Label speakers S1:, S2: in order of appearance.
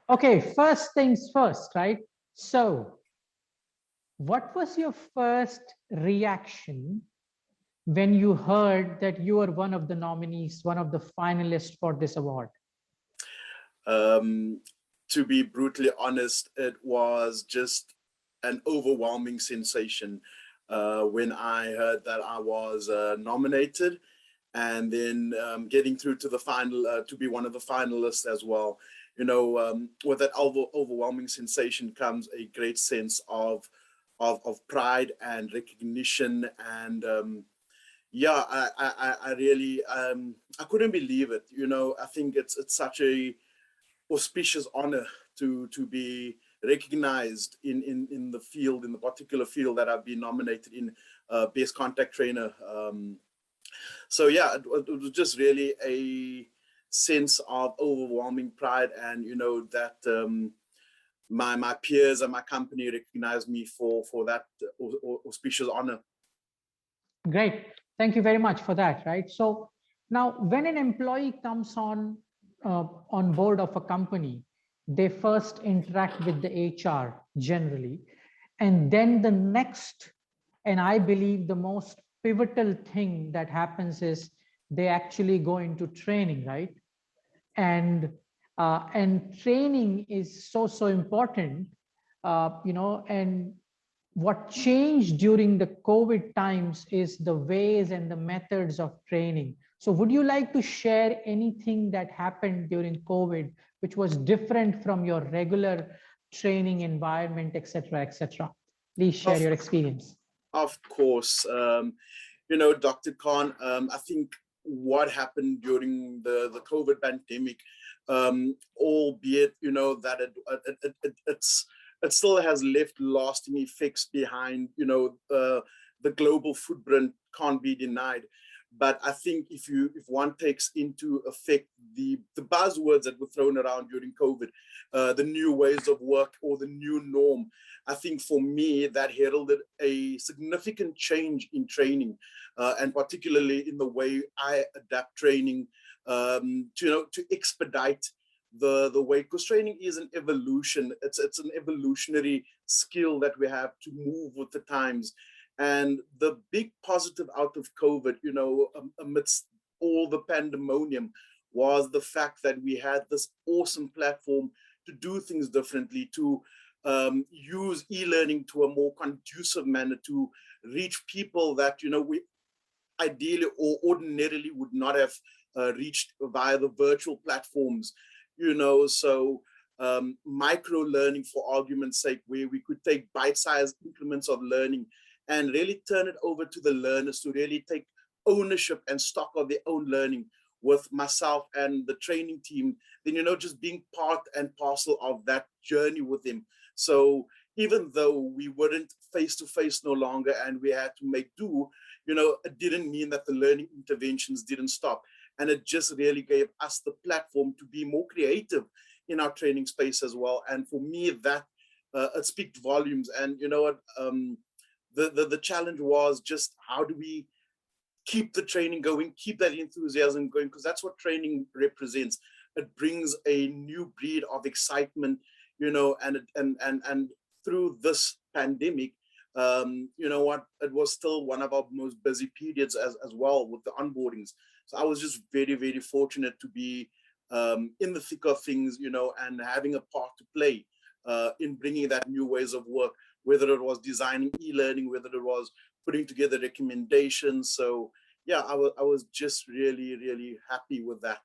S1: Okay, first things first, right? So what was your first reaction when you heard that you are one of the nominees, one of the finalists for this award?
S2: Um, to be brutally honest, it was just an overwhelming sensation when I heard that I was nominated, and then getting through to the final to be one of the finalists as well. With that overwhelming sensation comes a great sense of pride and recognition, and yeah, I really I couldn't believe it. I think it's such a auspicious honor to be recognized in the field, in the particular field that I've been nominated in, best contact trainer. So yeah, it was just really a sense of overwhelming pride, and that my peers and my company recognized me for that auspicious honor.
S1: Great. Thank you very much for that, right? So now when an employee comes on board of a company, they first interact with the HR generally, and then the next, and I believe the most pivotal thing that happens is they actually go into training, right? And training is so important, and what changed during the COVID times is the ways and the methods of training. So would you like to share anything that happened during COVID which was different from your regular training environment, etc., etc.? Please share
S2: Of
S1: your experience.
S2: of course, Dr. Khan, I think what happened during the COVID pandemic, albeit that it still has left lasting effects behind. The global footprint can't be denied. But I think if one takes into effect the buzzwords that were thrown around during COVID, the new ways of work or the new norm, I think for me that heralded a significant change in training, and particularly in the way I adapt training, to expedite the way, because training is an evolution. It's an evolutionary skill that we have to move with the times. And the big positive out of COVID, amidst all the pandemonium, was the fact that we had this awesome platform to do things differently, to use e-learning to a more conducive manner, to reach people that we ideally or ordinarily would not have reached via the virtual platforms. So micro learning, for argument's sake, where we could take bite-sized increments of learning and really turn it over to the learners to really take ownership and stock of their own learning, with myself and the training team, then just being part and parcel of that journey with them. So even though we weren't face to face no longer and we had to make do, it didn't mean that the learning interventions didn't stop. And it just really gave us the platform to be more creative in our training space as well. And for me, that it speaks volumes. And what, the challenge was just how do we keep the training going, keep that enthusiasm going, because that's what training represents. It brings a new breed of excitement, and through this pandemic, what, it was still one of our most busy periods as well with the onboardings. So I was just very, very fortunate to be in the thick of things, and having a part to play in bringing that new ways of work, whether it was designing e-learning, whether it was putting together recommendations. So yeah, I was just really, really happy with that.